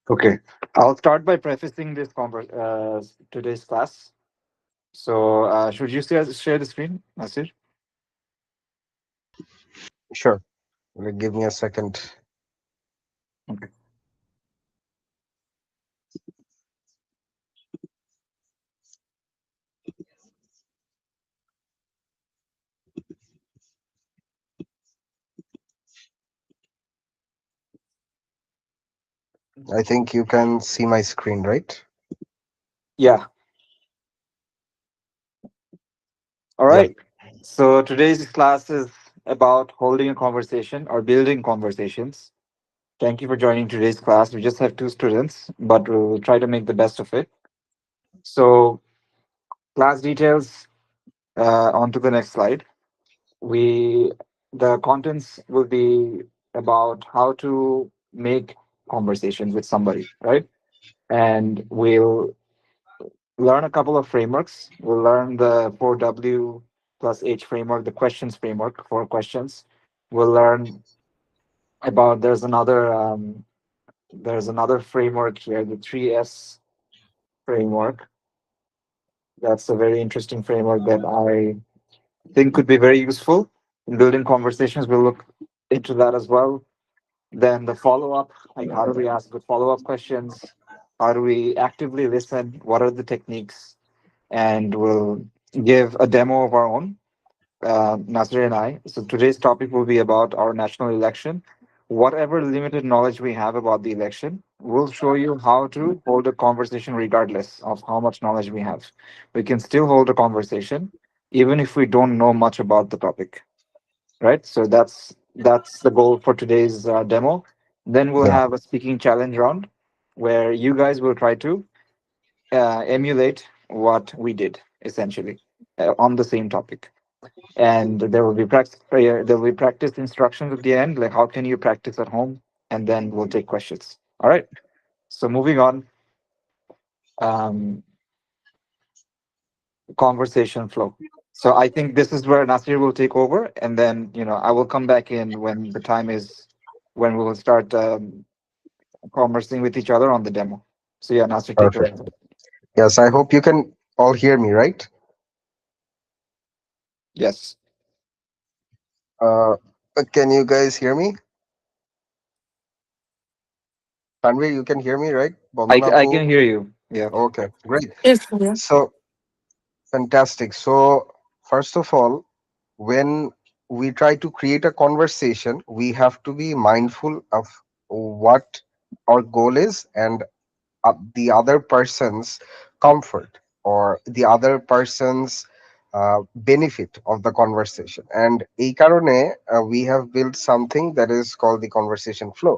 Okay, I'll start by prefacing today's class. So, should you share the screen, Nasir? Sure. Give me a second. Okay. I think you can see my screen, right? Yeah. All Yeah. right. So today's class is about holding a conversation or building conversations. Thank you for joining today's class. We just have two students, but we'll try to make the best of it. So, class details on to the next slide. We the contents will be about how to make conversations with somebody, right? And we'll learn a couple of frameworks. We'll learn the 4W plus H framework, the questions framework for questions. We'll learn about there's another framework here, the 3S framework. That's a very interesting framework that I think could be very useful in building conversations. We'll look into that as well. Then the follow up, like how do we ask good follow up questions? How do we actively listen? What are the techniques? And we'll give a demo of our own, Nasir and I. So today's topic will be about our national election. Whatever limited knowledge we have about the election, we'll show you how to hold a conversation regardless of how much knowledge we have. We can still hold a conversation even if we don't know much about the topic, right? So that's the goal for today's demo. Then we'll Yeah. have a speaking challenge round where you guys will try to emulate what we did essentially on the same topic, and there will be practice instructions at the end, like how can you practice at home, and then we'll take questions. All right, so moving on. um, Conversation flow. So I think this is where Nasir will take over, and then I will come back in when the time is when we will start conversing with each other on the demo. So yeah, Nasir, take over. Perfect. Yes, I hope you can all hear me, right? Yes, Uh, can you guys hear me? Tanvi, you can hear me, right? I Bandanapu. can hear you. Yeah. Okay, great. Yes, yeah. So fantastic. So first of all, when we try to create a conversation, we have to be mindful of what our goal is and the other person's comfort or the other person's benefit of the conversation. And এই কারণে we have built something that is called the conversation flow.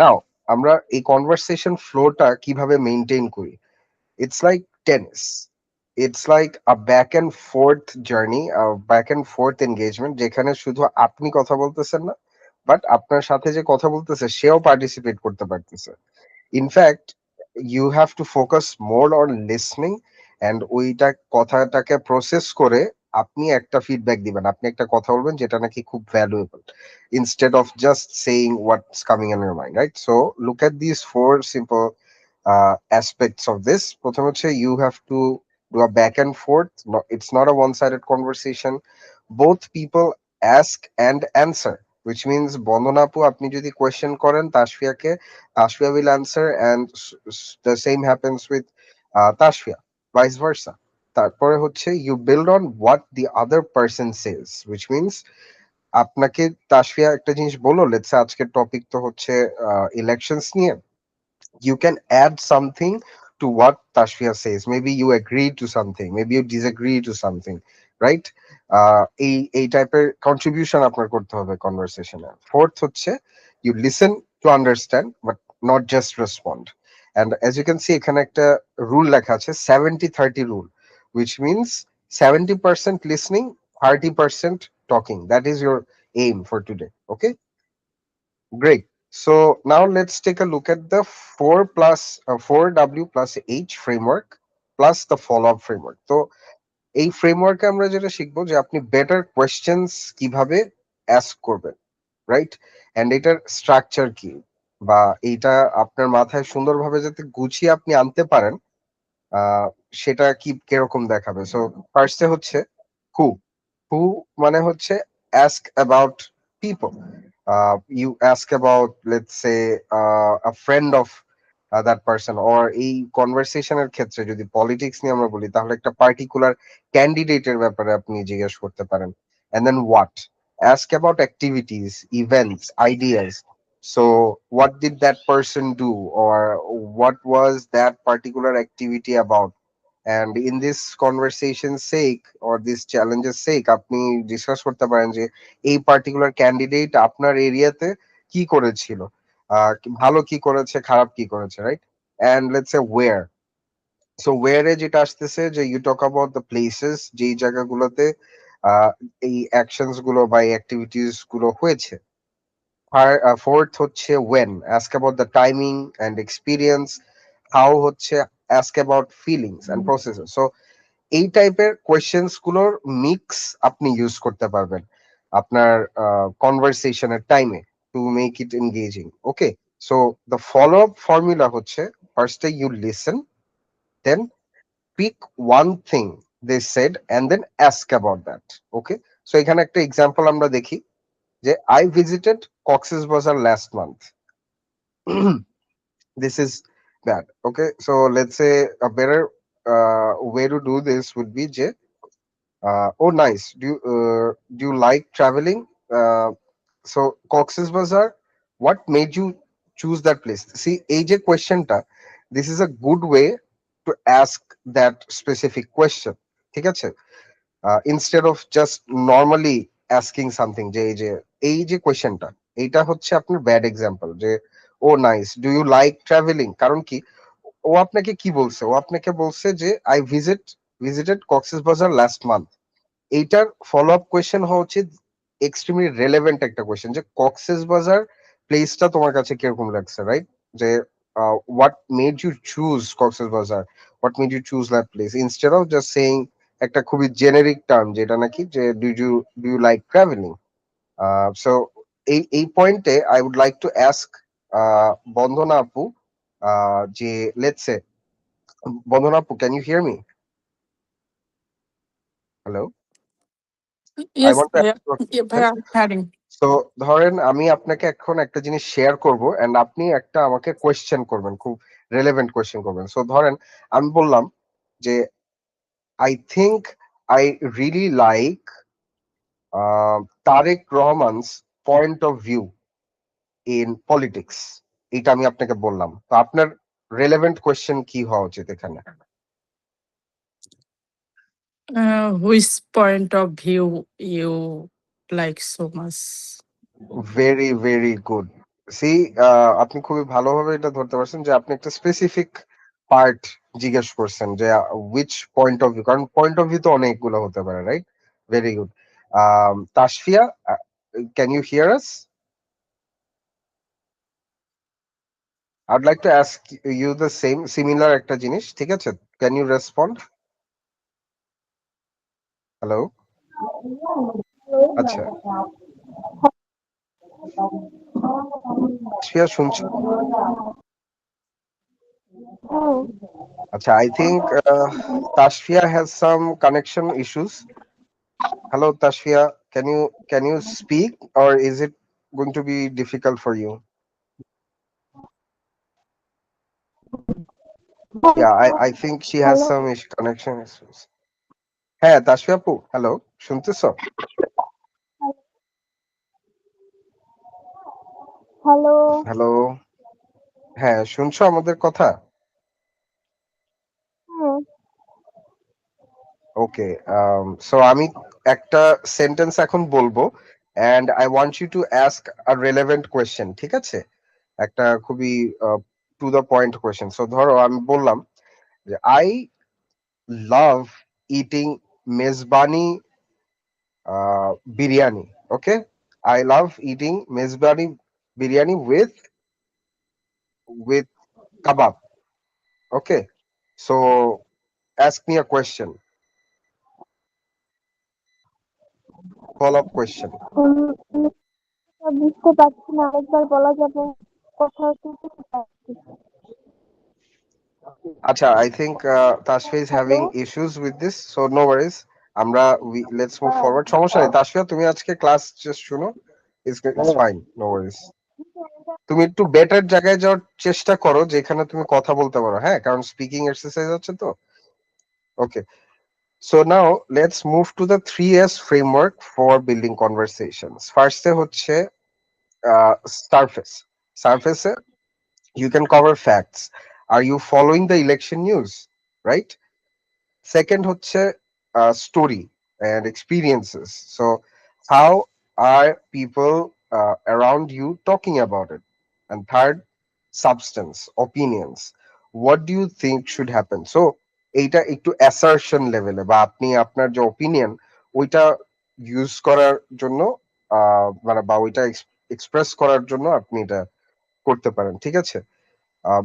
Now, আমরা এই conversation flowটা কিভাবে maintain করি? It's like tennis. It's like a back and forth journey, a back and forth engagement যেখানে শুধু আপনি কথা বলতেছেন না, বাট আপনার সাথে যে কথা বলতেছে সেও পার্টিসিপেট করতে পারতেছে। In fact you have to focus more on listening and ওইটা কথাটাকে প্রসেস করে আপনি একটা ফিডব্যাক দিবেন, আপনি একটা কথা বলবেন যেটা নাকি খুব valuable, instead of just saying what's coming in your mind, right? So look at this four simple aspects of this. প্রথম হচ্ছে you have to do a back and forth. No, it's not a one-sided conversation. Both people ask and answer, which means বন্দনাপু আপনি যদি question করেন তাসফিয়াকে, Tasfia will answer, and the same happens with Tasfia, vice versa. তারপরে হচ্ছে you build on what the other person says, which means আপনাকে তাসফিয়া একটা জিনিস বললো, let's say আজকের টপিক তো হচ্ছে ইলেকশনস নিয়ে, you can add something to what Tashfia says. Maybe you agree to something, maybe you disagree to something, right? এই টাইপের কন্ট্রিবিউশন আপনার করতে হবে কনভারসেশনে। ফোর্থ হচ্ছে you listen to understand but not just respond. And as you can see এখানে একটা rule লেখা আছে 70-30 rule, which means 70% listening, 30% talking. That is your aim for today. Okay, great. So now let's take a look at the 4W plus H framework plus the follow-up framework. তো এই ফ্রেমওয়ার্কে আমরা যেটা শিখবো যে আপনি বেটার কোয়েশ্চেন্স কিভাবে ask করবেন, right? And এটার স্ট্রাকচার কি, বা এইটা আপনার মাথায় সুন্দরভাবে যাতে গুছিয়ে আপনি আনতে পারেন, আহ, সেটা কি কিরকম দেখাবে? সো ফার্স্টে হচ্ছে হু। হু মানে হচ্ছে ask about people. You ask about, let's say, a friend of that person, or এই কনভারসেশনের ক্ষেত্রে যদি পলিটিক্স নিয়ে আমরা বলি, তাহলে একটা পার্টিকুলার ক্যান্ডিডেটের ব্যাপারে আপনি জিজ্ঞেস করতে পারেন। And then what? Ask about activities, events, ideas. So what did that person do, or what was that particular activity about? And in this conversation's sake, or this challenge's sake, আপনি discuss করতে পারেন যে এই particular candidate আপনার এরিয়াতে কি করেছিল, ভালো কি করেছে, খারাপ কি করেছে, right? And let's say war. So ওয়্যারে যেটা আসতেছে যে you talk about the places, যেই জায়গাগুলোতে আহ, এই অ্যাকশনস গুলো বা এই অ্যাক্টিভিটিস গুলো হয়েছে। আর ফোর্থ হচ্ছে when, ask about the timing and experience. How হচ্ছে ask about feelings and processes. So এই টাইপের কোয়েশ্চেন্স গুলোর মিক্স আপনি ইউজ করতে পারবেন আপনার কনভারসেশনের টাইমে, to make it engaging. Okay, so the follow up formula হচ্ছে, ফার্স্টে you listen, then pick one thing they said, and then ask about that. Okay, so এখানে একটা এক্সাম্পল আমরা দেখি যে আই ভিজিটেড কক্সেস বাজার last month. This is that. Okay, so let's say a better way to do this would be J. Oh, nice. Do you like traveling? So Cox's Bazar, what made you choose that place? See, AJ question ta. This is a good way to ask that specific question. ঠিক আছে? Instead of just normally asking something, যে এই যে কোয়েশ্চেনটা, এইটা হচ্ছে আপনার bad example যে ও nice, do you like traveling. কারণ কি, ও আপনাকে কি বলছে, ও আপনাকে বলছে যে আই ভিজিটেড কক্সেস বাজার লাস্ট মান্থ। এইটার ফলো আপ কোয়েশ্চেন হওয়া উচিত এক্সট্রিমলি রেলেভেন্ট একটা কোয়েশ্চেন, যে কক্সেস বাজার প্লেসটা তোমার কাছে কিরকম লাগছে, রাইট? যে what made you choose Cox's Bazar, what made you choose that place, instead of just saying একটা খুবই জেনেরিক টার্ম যেটা নাকি যে do you like traveling. So এই পয়েন্টে I would like to ask Bandana আপু, যে লেটস সে, বন্দনা আপু, can you hear me? Hello, I Yes, want to ভাইয়া। অ্যাস্ক ইউ আ ভাইয়া, কোয়েশ্চেন। হ্যারিং। তো ধরেন আমি আপনাকে এখন একটা জিনিস শেয়ার করব, এন্ড আপনি একটা আমাকে কোয়েশ্চেন করবেন, খুব রেলেভেন্ট কোয়েশ্চেন করবেন। সো ধরেন আমি বললাম যে I think I really like Tarek Rahman's point of view in politics. এটা আমি আপনাকে বললাম, তো আপনার রেলেভেন্ট কোয়েশ্চেন কি হওয়া উচিত এখানে? Which point of view you like so much? Very very good. See, আপনি খুবই ভালোভাবে এটা ধরতে পারছেন যে আপনি একটা স্পেসিফিক পার্ট জিজ্ঞেস করছেন, যে উইচ পয়েন্ট অফ ভিউ, কারণ পয়েন্ট অফ ভিউ তো অনেকগুলো হতে পারে, right? Very good. Tasfia, can you hear us? I'd like to ask you the same similar একটা জিনিস, ঠিক আছে? Can you respond? হ্যালো, আচ্ছা, তাসফিয়া শুনছি। আচ্ছা, I think Tasfia has some connection issues. Hello, Tashfia. Can you speak, or is it going to be difficult for you? Yeah, I think she has some connection issues. হ্যাঁ, তাসফিয়া আপু, hello, শুনতেছো? Hello. Hello, হ্যাঁ, শুনছো আমাদের কথা? হুম। ওকে, so আমি একটা sentence এখন বলবো, and I want you to ask a relevant question, ঠিক আছে? একটা খুবই to the point question. So ধরো আমি বললাম যে I love eating Mezbani biryani. Okay, I love eating mezbani biryani with kebab. Okay, so ask me a question, follow up question. উম, উম, বুঝতে পারছি না, আরেকবার বলা যাবে? কথা শুনতে পাচ্ছি। Acha, I think Tashfi is hello. having issues with this, so no worries. আমরা let's move forward. সমস্যা নেই তাসফিয়া, তুমি আজকে ক্লাস জাস্ট শুনো, it's fine, no worries. তুমি একটু বেটার জায়গায় যাওয়ার চেষ্টা করো যেখানে তুমি কথা বলতে পারো, হ্যাঁ, কারণ স্পিকিং এক্সারসাইজ হচ্ছে তো। ওকে, so now let's move to the 3S framework for building conversations. First এ হচ্ছে surface. Surface A you can cover facts. Are you following the election news? Right? Second হচ্ছে story and experiences. So how are people around you talking about it? And third, substance, opinions. What do you think should happen? So এইটা একটু assertion লেভেলে, বা আপনি আপনার যে opinion ওইটা use করার জন্য মানে বা ওইটা এক্সপ্রেস করার জন্য আপনি এটা করতে পারেন, ঠিক আছে?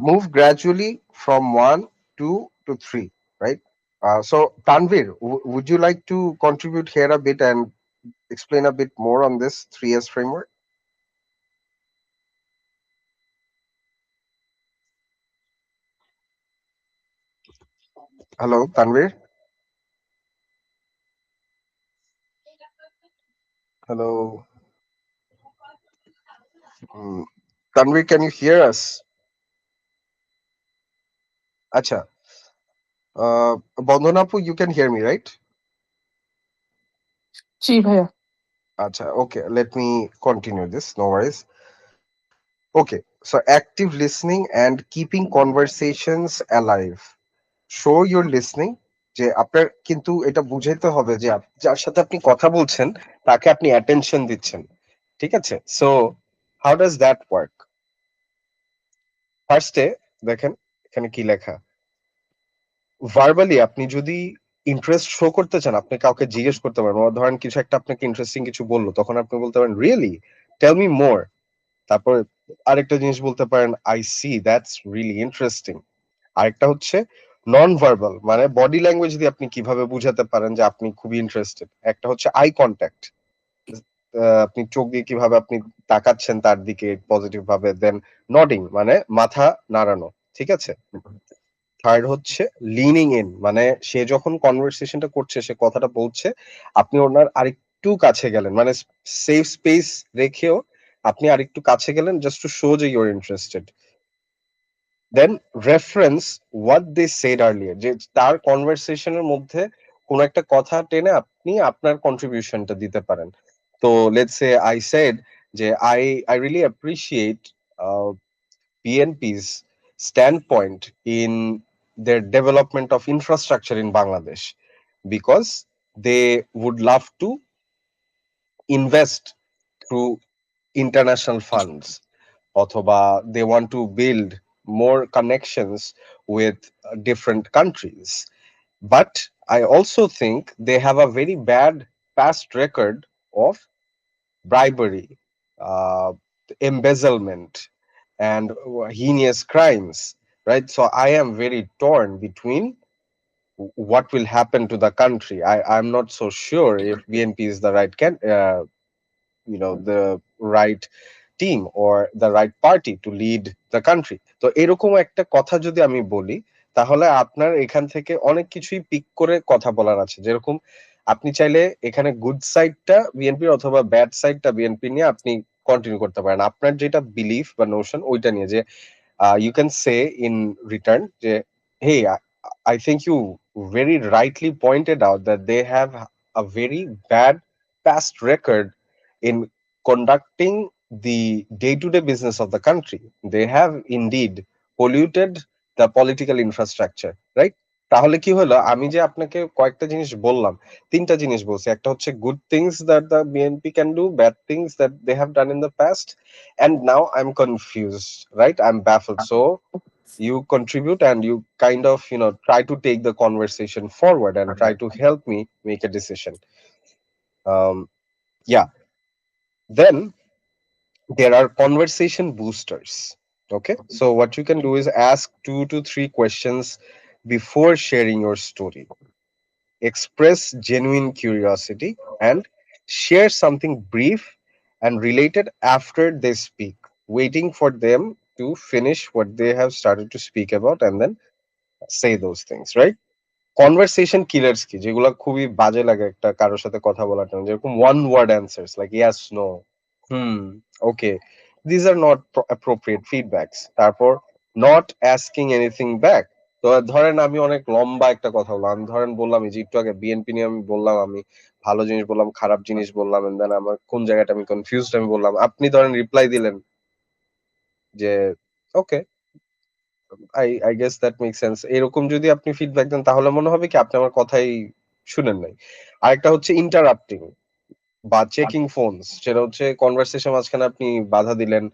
Move gradually from 1 2 to 3, right? So Tanvir, would you like to contribute here a bit and explain a bit more on this 3S framework? Hello, Tanvir. Hello. Mm, Tanvir, can you hear us? Acha. Bandhanapu, you can hear me, right? জি ভাইয়া। Acha. Okay, let me continue this. No worries. Okay, so active listening and keeping conversations alive. Show your listening, যে আপনার কিন্তু এটা বুঝাইতে হবে যে যার সাথে আপনি কথা বলছেন তাকে আপনি অ্যাটেনশন দিচ্ছেন, ঠিক আছে? So how does that work? ফার্স্টে দেখেন এখানে কি লেখা। ভার্বালি আপনি যদি ইন্টারেস্ট শো করতে চান, আপনি কাউকে জিজ্ঞেস করতে পারেন, ধরেন কিছু একটা আপনাকে ইন্টারেস্টিং কিছু বললো, তখন আপনি বলতে পারেন রিয়েলি, টেল মি মোর। তারপর আরেকটা জিনিস বলতে পারেন, I see, that's really interesting. আরেকটা হচ্ছে নন ভার্বাল, মানে বডি ল্যাঙ্গুয়েজ দিয়ে আপনি কিভাবে বুঝাতে পারেন যে আপনি খুবই ইন্টারেস্টেড। একটা হচ্ছে আই কন্ট্যাক্ট, আপনি চোখ দিয়ে কিভাবে আপনি তাকাচ্ছেন তার দিকে পজিটিভ ভাবে, দেন নডিং মানে মাথা নাড়ানো, ঠিক আছে? থার্ড হচ্ছে লিনিং ইন, মানে সে যখন কনভারসেশনটা করছে, সে কথাটা বলছে, আপনি ওনার আরেকটু কাছে গেলেন, মানে সেফ স্পেস রেখেও আপনি আরেকটু কাছে গেলেন, জাস্ট টু শো যে you're interested. Then reference what they said earlier, যে তার কনভারসেশনের মধ্যে কোন একটা কথা টেনে আপনি আপনার কন্ট্রিবিউশনটা দিতে পারেন। তো লেটস সে আই সেড যে I really appreciate BNP's standpoint in their development of infrastructure in Bangladesh, because they would love to invest through international funds, অথবা they want to build more connections with different countries. But I also think they have a very bad past record of bribery, uh, embezzlement, and heinous crimes, right? So I am very torn between what will happen to the country. I'm not so sure if BNP is the right the right team or the right party to lead the country. তো এরকম একটা কথা যদি আমি বলি, তাহলে আপনার এখান থেকে অনেক কিছুই পিক করে কথা বলার আছে। যেরকম আপনি চাইলে এখানে গুড সাইডটা বিএনপির অথবা ব্যাড সাইডটা বিএনপি নিয়ে আপনি কন্টিনিউ করতে পারেন, আপনার যেটা বিলিফ বা নোশন ওইটা নিয়ে। যে you can say in return যে hey, I think you very rightly pointed out that they have a very bad past record in conducting the day-to-day business of the country. They have indeed polluted the political infrastructure, right? তাহলে কি হলো, আমি যে আপনাকে কয়েকটা জিনিস বললাম, তিনটা জিনিস বলছি। একটা হচ্ছে good things that the BNP can do, bad things that they have done in the past, and now I'm confused, right? I'm baffled. So you contribute and you kind of try to take the conversation forward and try to help me make a decision. Yeah. Then there are conversation boosters. Okay, so what you can do is ask 2 to 3 questions before sharing your story, express genuine curiosity, and share something brief and relate it after they speak, waiting for them to finish what they have started to speak about and then say those things, right? Conversation killers কি যেগুলো খুবই বাজে লাগে একটা কারোর সাথে কথা বলার জন্য, যেরকম one word answers like yes no hmm okay, these are not appropriate feedbacks. তারপর নট আস্কিং এনিথিং ব্যাক। তো ধরেন আমি অনেক লম্বা একটা কথা বললাম, আমি ধরেন বললাম এই যে একটু আগে বিএনপি নিয়ে আমি বললাম, আমি ভালো জিনিস বললাম, খারাপ জিনিস বললাম, এন্ড দেন আমার কোন জায়গাটা আমি কনফিউজড আমি বললাম, আপনি ধরেন রিপ্লাই দিলেন যে okay, I guess that make sense. এরকম যদি আপনি ফিডব্যাক দেন তাহলে মনে হবে কি আপনি আমার কথাই শুনেন নাই। আরেকটা হচ্ছে ইন্টারাপ্টিং বা চেকিং ফোনস, সেটা হচ্ছে কনভারসেশন মাঝখানে আপনি বাধা দিলেন,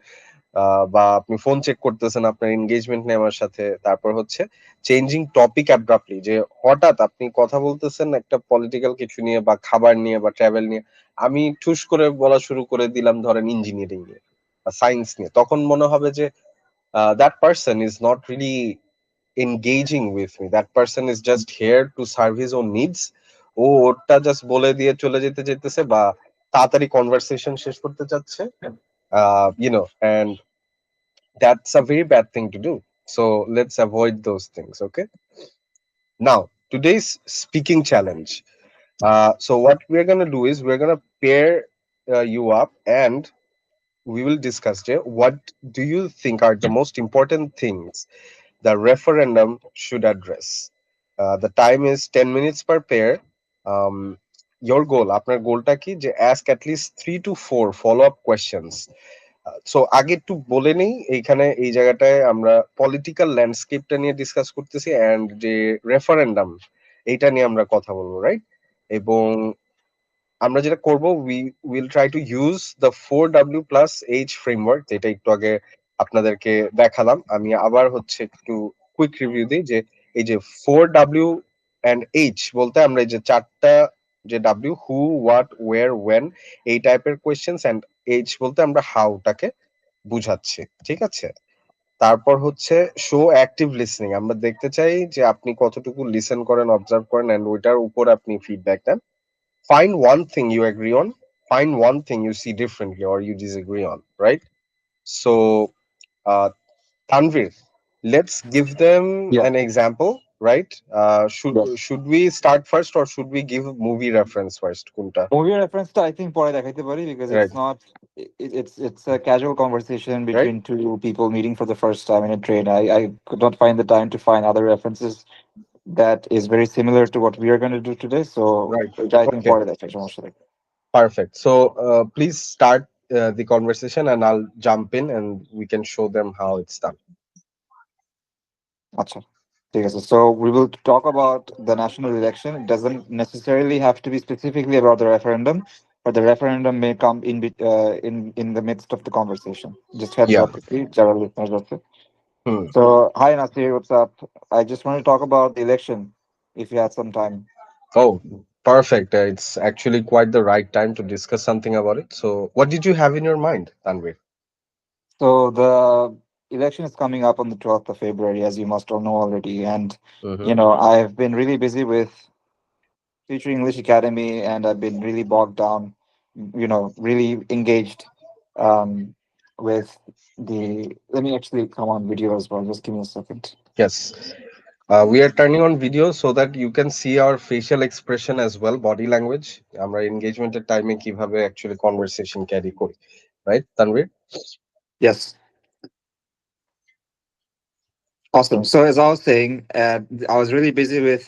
বা আপনি ফোন চেক করতেছেন, আপনার এনগেজমেন্ট নেই আমার সাথে। তারপর হচ্ছে চেঞ্জিং টপিক অ্যাব্রাপ্টলি, যে হঠাৎ আপনি কথা বলতেছেন একটা পলিটিক্যাল কিছু নিয়ে বা খাবার নিয়ে বা ট্রাভেল নিয়ে, আমি ঠুস করে বলা শুরু করে দিলাম ধরেন ইঞ্জিনিয়ারিং নিয়ে বা সায়েন্স নিয়ে, তখন মনে হবে যে that person is not really engaging with me, that person is just here to serve his own needs, ও ওটা জাস্ট বলে দিয়ে চলে যেতে যেতেছে বা তাড়াতাড়ি কনভারসেশন শেষ করতে চাচ্ছে, and that's a very bad thing to do. So let's avoid those things. Okay. Now, today's speaking challenge. So what we're gonna do is we're gonna pair you up, and we will discuss it. What do you think are the most important things the referendum should address? The time is 10 minutes per pair. Um, your goal, আপনার গোলটা কি, যে ask at least 3 to 4 follow-up questions. So আগে একটু বলে নেই, এইখানে এই জায়গাটায় আমরা পলিটিক্যাল ল্যান্ডস্কেপটা নিয়ে ডিসকাস করতেছি, এন্ড যে রেফারেন্ডাম এইটা নিয়ে আমরা কথা বলবো, রাইট? এবং আমরা যেটা করব, we will try to use the 4W+H framework, যেটা একটু আগে আপনাদেরকে দেখালাম। আমি আবার হচ্ছে একটু কুইক রিভিউ দিই যে এই যে 4W and H বলতে আমরা এই যে চারটা, যে W who what where when এই টাইপের কোয়েশ্চেন্স, এন্ড এইচ বলতে আমরা হাউটাকে বুঝাচ্ছি, ঠিক আছে? তারপর হচ্ছে শো অ্যাক্টিভ লিসনিং, আমরা দেখতে চাই যে আপনি কতটুকু লিসেন করেন, অবজার্ভ করেন, এন্ড ওইটার উপর আপনি feedback then. Find one thing you agree on, find one thing you see differently or you disagree on, right? So, uh, Tanvir, let's give them Yeah. an example, right? Should Yes. should we start first or should we give movie reference first? Kunta, Movie reference to I think পরে দেখাইতে পারি because right? it's not it's a casual conversation Right? between two people meeting for the first time in a train. I could not find the time to find other references that is very similar to what we are going to do today. So Right. I think Okay. পরে দেখাই সমস্যা নেই। Perfect. So, please start the conversation, and I'll jump in, and we can show them how it's done. আচ্ছা ঠিক আছে, so we will talk about the national election. It doesn't necessarily have to be specifically about the referendum, but the referendum may come in the midst of the conversation. Just heads Yeah. up, যারা listeners আছে. Hmm. So hi Nasir, what's up? I just want to talk about the election if you had some time. Oh, perfect. It's actually quite the right time to discuss something about it. So, what did you have in your mind, Tanvir? So the election is coming up on the 12th of February, as you must all know already. And, Mm-hmm. I've been really busy with Future English Academy and I've been really bogged down, really engaged um, with let me actually come on video as well. Just give me a second. Yes. We are turning on video so that you can see our facial expression as well, body language. আমরা এনগেজমেন্টের টাইমে কিভাবে actually conversation carry করি, right, Tanvir? Yes. Awesome. So as I was saying, I was really busy with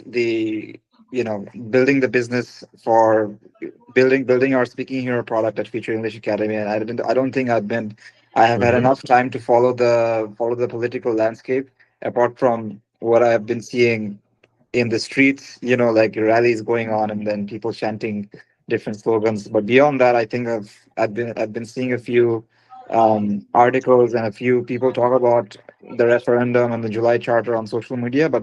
building the business for building our speaking hero product at Future English Academy, and I don't think I have had Mm-hmm. enough time to follow the political landscape apart from what I have been seeing in the streets, like rallies going on and then people chanting different slogans. But beyond that, I think I've been seeing a few articles and a few people talk about the referendum and the July Charter on social media. But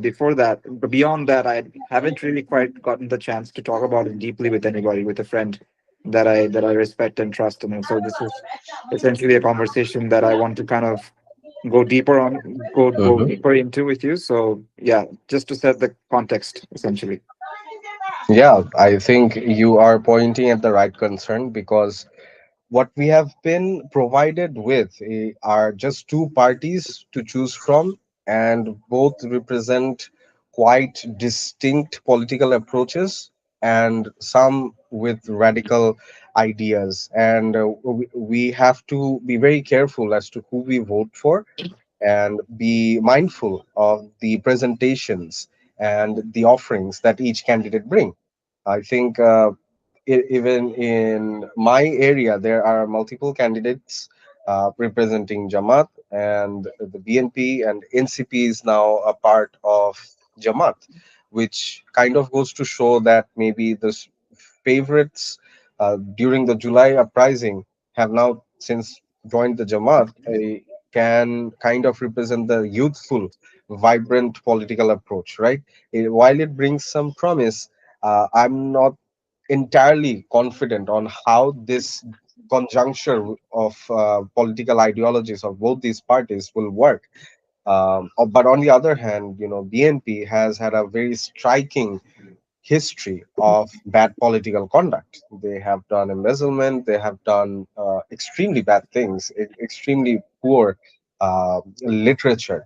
beyond that, I haven't really quite gotten the chance to talk about it deeply with anybody, with a friend that I respect and trust. And so this is essentially a conversation that I want to kind of go Mm-hmm. deeper into with you. So yeah, just to set the context essentially. Yeah, I think you are pointing at the right concern because what we have been provided with are just two parties to choose from, and both represent quite distinct political approaches and some with radical ideas. And we have to be very careful as to who we vote for, and be mindful of the presentations and the offerings that each candidate bring. I think even in my area, there are multiple candidates representing Jamaat, and the BNP and NCP is now a part of Jamaat, which kind of goes to show that maybe the favorites during the July uprising have now since joined the Jamaat, can kind of represent the youthful, vibrant political approach, right? While it brings some promise, I'm not entirely confident on how this conjuncture of political ideologies of both these parties will work. But on the other hand, BNP has had a very striking history of bad political conduct. They have done embezzlement, they have done extremely bad things, extremely poor literature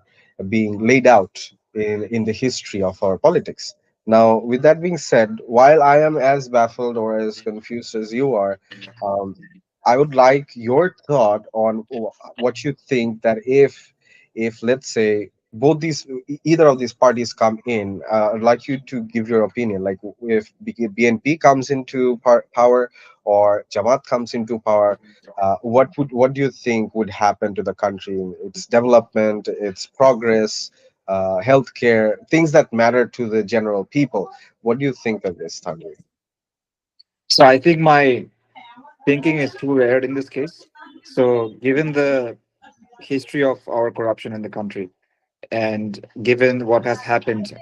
being laid out in the history of our politics. Now, with that being said, while I am as baffled or as confused as you are, um, I would like your thought on what you think that if let's say both these either of these parties come in, I'd like you to give your opinion, like if BNP comes into power or Jamaat comes into power, what do you think would happen to the country, its development, its progress, healthcare, things that matter to the general people? What do you think of this, Tanvi? So I think my thinking is too layered in this case. So given the history of our corruption in the country, and given what has happened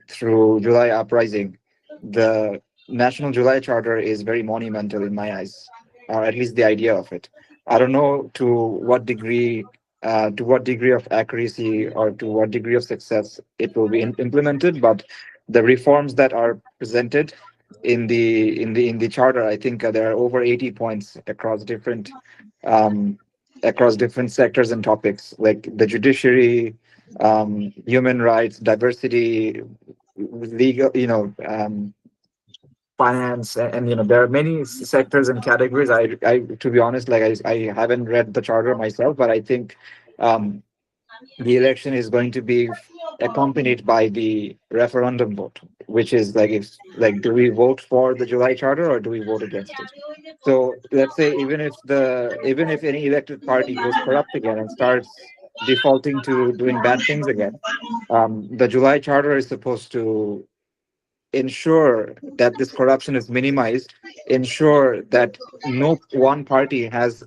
through July uprising, the National July Charter is very monumental in my eyes, or at least the idea of it. I don't know to what degree of accuracy or to what degree of success it will be implemented, but the reforms that are presented in the charter, I think there are over 80 points um, across different sectors and topics like the judiciary, human rights, diversity, legal, finance, and there are many sectors and categories. To be honest, like I haven't read the charter myself, but I think um, the election is going to be accompanied by the referendum vote, which is like, if like, do we vote for the July charter or do we vote against it? So let's say even if any elected party goes corrupt again and starts defaulting to doing bad things again, the July charter is supposed to ensure that this corruption is minimized, ensure that no one party has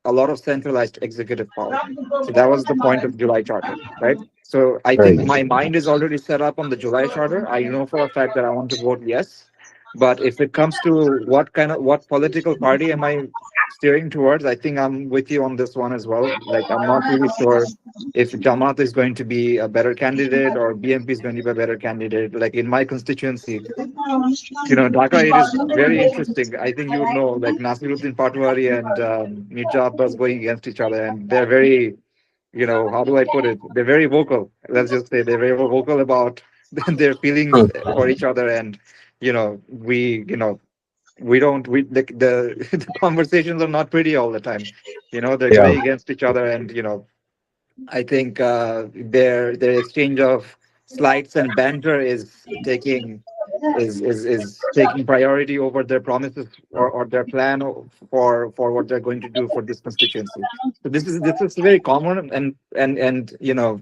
a lot of centralized executive power. So that was the point of July Charter, right? So I think my mind is already set up on the July Charter. I know for a fact that I want to vote yes. But if it comes to what political party am I steering towards, I think I'm with you on this one as well. Like, I'm not really sure if Jamaat is going to be a better candidate or BMP is going to be a better candidate. Like in my constituency, Dhaka, it is very interesting. I think you would know, like Nasiruddin Patwari and Mirza Abbas going against each other, and they're very, how do I put it? They're very vocal. Let's just say they're very vocal about their feelings for each other, and we don't we the the conversations are not pretty all the time. They're Yeah. going against each other, and I think their exchange of slights and banter is taking priority over their promises, or their plan for what they're going to do for this constituency. So this is very common, and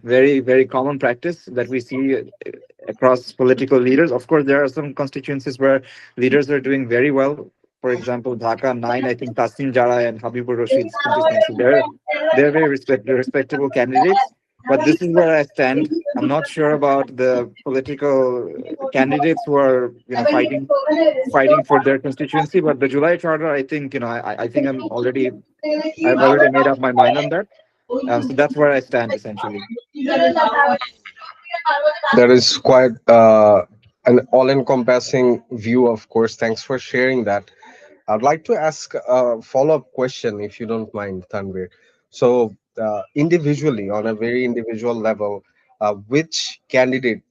very, very common practice that we see across political leaders. Of course, there are some constituencies where leaders are doing very well. For example, Dhaka 9, I think Tasin Jara and Habibur Rashid's constituency. They're very respectable candidates. But this is where I stand. I'm not sure about the political candidates who are, fighting for their constituency. But the July Charter, I think, I think I've already made up my mind on that. So that's where I stand essentially. That is quite an all-encompassing view, of course. Thanks for sharing that. I'd like to ask a follow-up question, if you don't mind, Tanvir. So, individually, on a very individual level, which candidate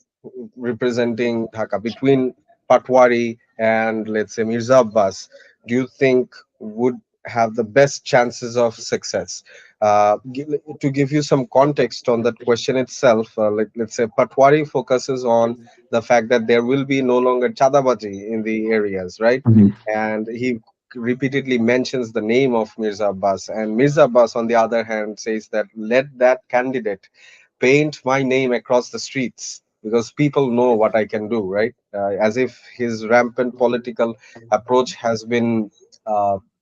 representing Dhaka between Patwari and, let's say, Mirza Abbas do you think would have the best chances of success? To give you some context on that question itself, let's say Patwari focuses on the fact that there will be no longer chadabaji in the areas, right? Mhm. And he repeatedly mentions the name of Mirza Abbas. And Mirza Abbas, on the other hand, says that let that candidate paint my name across the streets because people know what I can do, right? As if his rampant political approach has been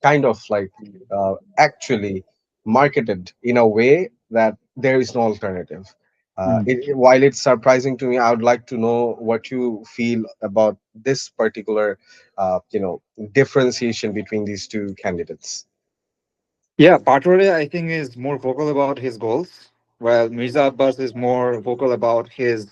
kind of like actually marketed in a way that there is no alternative. While it's surprising to me, I would like to know what you feel about this particular, differentiation between these two candidates. Yeah, Patwari, I think, is more vocal about his goals, while Mirza Abbas is more vocal about his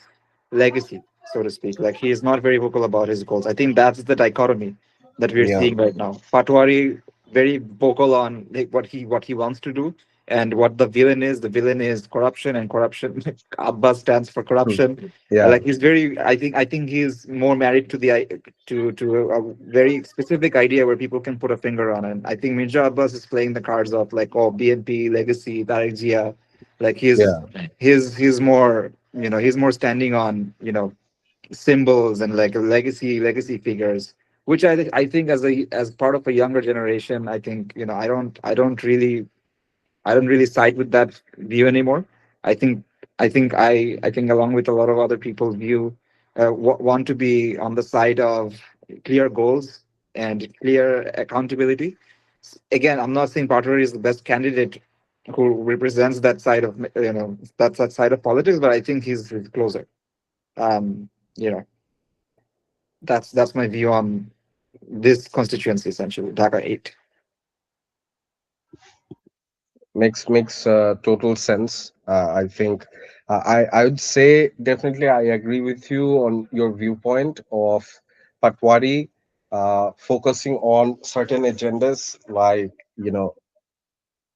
legacy, so to speak. Like, he is not very vocal about his goals. I think that's the dichotomy that we're Yeah. seeing right now. Patwari very vocal on like what he wants to do and what the villain is. The villain is corruption, and corruption. Abbas stands for Hmm. corruption. Yeah. Like, he's very. I think he's more married to to a very specific idea where people can put a finger on it. I think Mirza Abbas is playing the cards of like, oh, BNP legacy, Tariq Zia. Like, Yeah. he's more, he's more standing on, symbols and like legacy figures, which I think as part of a younger generation, I think, I don't really side with that view anymore. I think I think along with a lot of other people view, want to be on the side of clear goals and clear accountability. Again, I'm not saying Patrick is the best candidate who represents that side of, that side of politics, but I think he's closer. Um, you know, that's my view on this constituency, essentially Dhaka 8. Makes total sense. I think I would say definitely I agree with you on your viewpoint of Patwari focusing on certain agendas like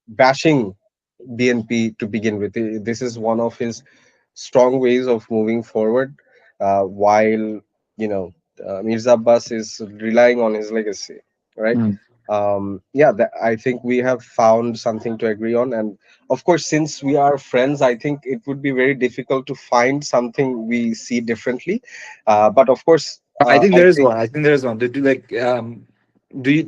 bashing BNP to begin with. This is one of his strong ways of moving forward, while you know Mirza Abbas is relying on his legacy, right? Yeah, I think we have found something to agree on, and of course, since we are friends, I think it would be very difficult to find something we see differently. But of course, I think I there is think one. I think there is one. Do you?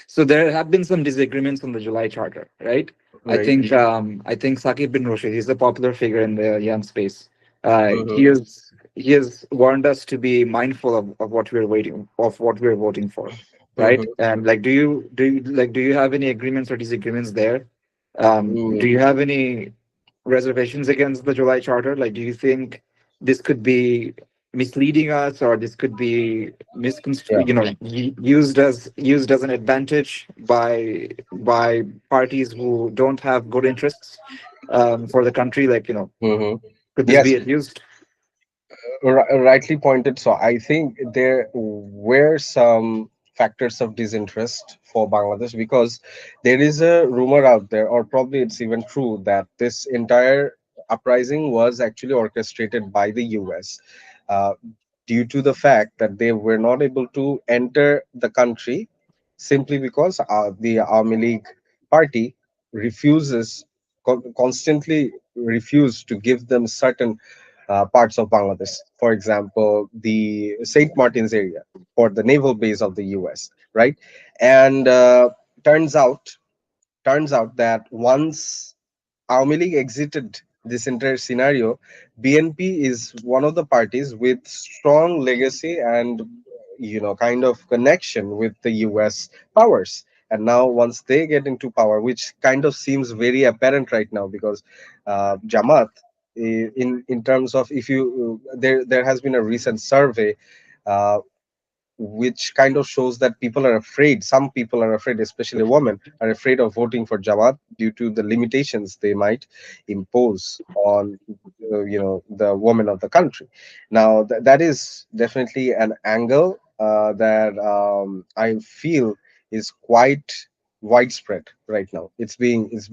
So there have been some disagreements on the July Charter, right? I right. think I think Saqib bin Roshid, he's a popular figure in the young space. He Hmm. has warned us to be mindful of what we're voting for, right? Hmm. And like, do you have any agreements or disagreements there? Do Mm, you have any reservations against the July Charter? Like, do you think this could be misleading us, or this could be yeah. used as an advantage by parties who don't have good interests, for the country? Like, Hmm. could this Yes. be abused? Rightly pointed. So I think there were some factors of disinterest for Bangladesh because there is a rumor out there, or probably it's even true, that this entire uprising was actually orchestrated by the US, uh, due to the fact that they were not able to enter the country simply because the Army League party refuses constantly refused to give them certain parts of Bangladesh. For example, the St. Martin's area or the naval base of the US, right? And turns out turns out that once Awami League exited this entire scenario, BNP is one of the parties with strong legacy and kind of connection with the US powers. And now once they get into power, which kind of seems very apparent right now, because Jamaat, in terms of, if you there has been a recent survey uh, which kind of shows that people are afraid. Some people are afraid, especially women, are afraid of voting for Jamaat due to the limitations they might impose on, the women of the country. Now, that is definitely an angle that I feel is quite widespread right now. It's being It's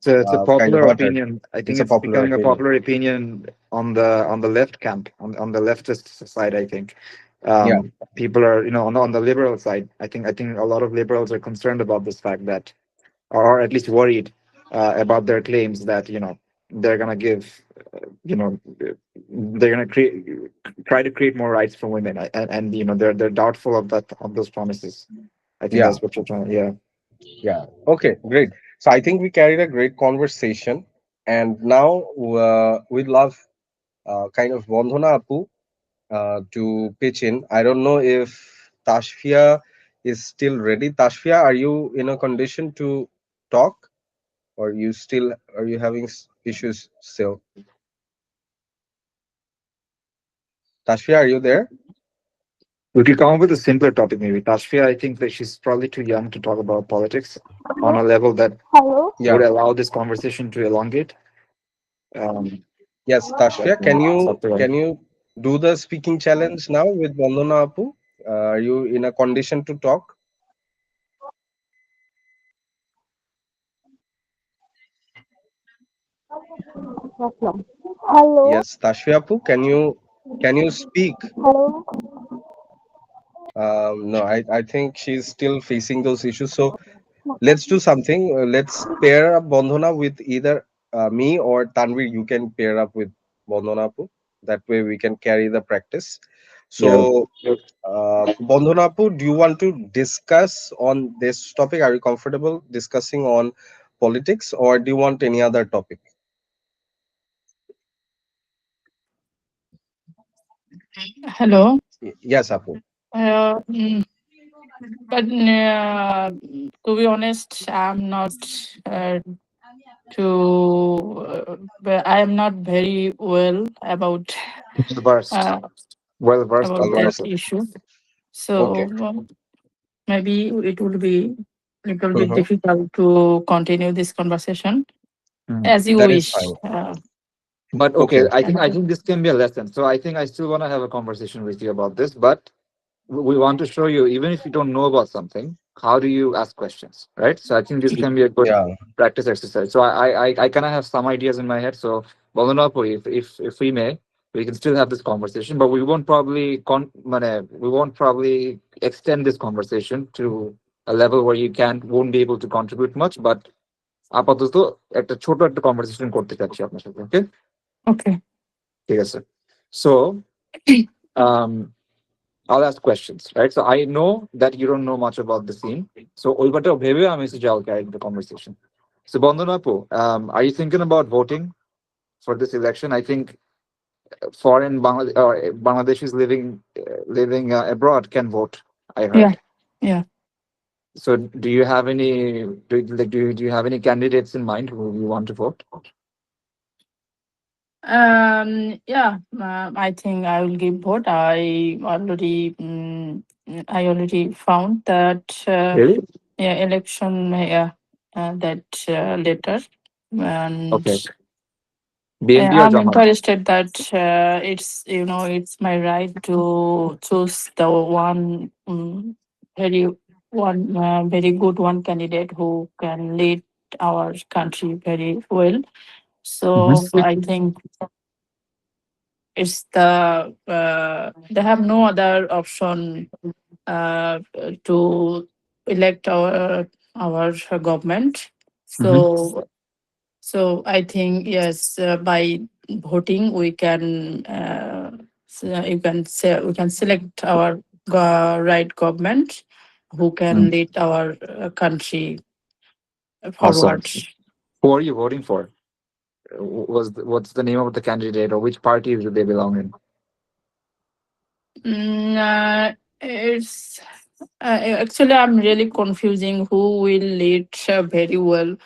a kind of popular uttered. opinion. I think It's a it's popular becoming a opinion. popular opinion on the left camp, on the leftist side. I think Yeah, people are, on the liberal side. I think a lot of liberals are concerned about this fact that, or at least worried about their claims that, they're gonna give, they're gonna create try to create more rights for women, and they're doubtful of those promises. I think yeah, that's what you're trying. Yeah. yeah. Okay, great. So I think we carried a great conversation, and now we'd love kind of Bandhana Apu to pitch in. I don't know if Tashfia is still ready. Tashfia, are you in a condition to talk, or are you having issues still? Tashfia, are you there? We could come up with a simpler topic, maybe. Tashfia, I think that she's probably too young to talk about politics on a level that Hello. Yeah. would allow this conversation to elongate. Um, Yes, Tashfia, it's up to her. can you do the speaking challenge now with Bandhana Apu? Are you in a condition to talk? Hello. Hello. Yes, Tashfia Apu, can you speak? Hello. No, I think she's still facing those issues. So let's do something. Let's pair up Bandhana with either me or Tanvir. You can pair up with Bandhana Apu. That way we can carry the practice. Yeah. So, Bandhana Apu, do you want to discuss on this topic? Are you comfortable discussing on politics, or do you want any other topic? Hello. Yes, Apu. Uh, mm, but to be honest, I'm not uh, I am not very well Versed. uh, Well versed Well on about that versed. politics. issue. Okay. So maybe it will be a little bit Mhm. difficult to continue this conversation Hmm. as you That is wish. fine. But okay, Okay. I And think this can be a lesson. So I think I still want to have a conversation with you about this, but we want to show you, even if you don't know about something, how do you ask questions, right? So I think this can be a good Yeah. practice exercise. So I kind of have some ideas in my head. So Bolanopo, if we may, we can still have this conversation, but we won't probably extend this conversation to a level where you won't be able to contribute much. But আপাতত একটা ছোট একটা conversation করতে চাচ্ছি আপনার সাথে, ওকে? okay. ঠিক আছে। So um I'll ask questions, right? So I know that you don't know much about the scene. So ওইবারটা ভেবে আমি এসেছি, I'll carry the conversation. So Bandana Apu, are you thinking about voting for this election? I think foreign Bangladeshis living abroad can vote, I heard. Yeah, yeah. So do you have any do you have any candidates in mind who you want to vote? Yeah, I think I will give vote. I already found that Really? yeah, election that later, and Okay. BNP or I'm Jamat? interested that it's my right to choose the very very good one candidate who can lead our country very well. So I think it's they have no other option to elect our government. Mhm. So I think yes, by voting we can select our right government who can Mm. lead our country Awesome. forward. Who are you voting for? What's the name of the candidate, or which party do they belong in? It's actually I'm really confusing who will lead very well.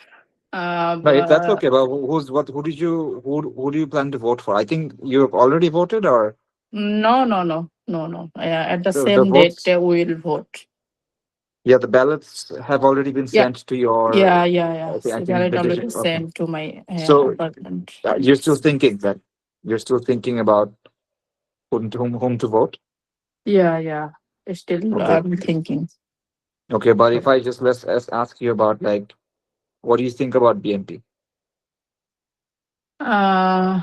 No, that's Uh, okay. But who do you plan to vote for? I think you've already voted, or no. At the the same date, votes. we will vote. Yeah, the ballots have already been Yeah, sent to your. yeah. I So think ballot petition. already Okay. sent to my So apartment. you're still thinking that you're still thinking about whom to vote. Yeah. Still, Okay. I'm thinking. Okay, but if I just let's ask you about like what do you think about BNP? Uh,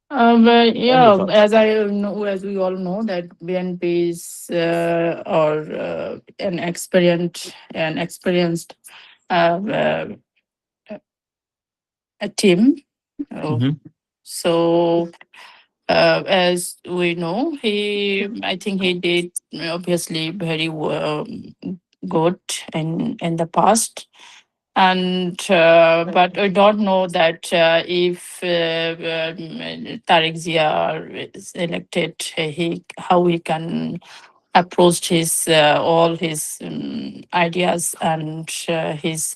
well, Any yeah, thoughts? as I know, as we all know, that BNP is or an experienced uh, uh, a team. Oh, Mm-hmm. so as we know, I think he did obviously very good in the past, and but I don't know that if Tariq Zia is elected, he how he can approach his all his ideas and his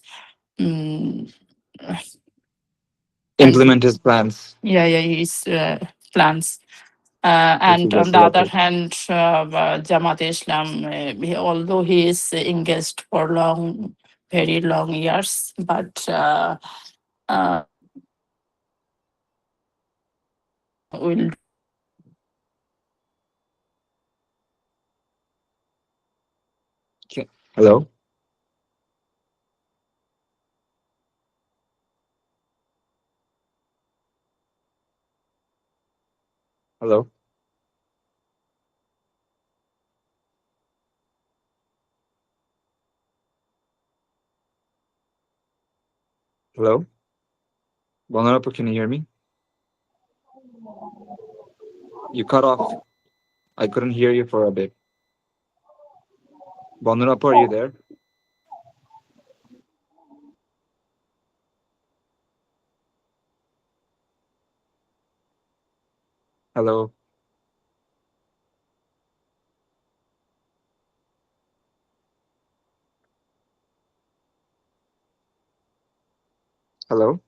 um, and Implement his plans yeah, his plans. if he And on gets the other elected. hand, Jamaat Islam, although he is engaged for very long years, but uh, will Okay. Hello? Hello? Hello? Bonarapu, can you hear me? You cut off. I couldn't hear you for a bit. Bonarapu, are you there? Hello? Hello?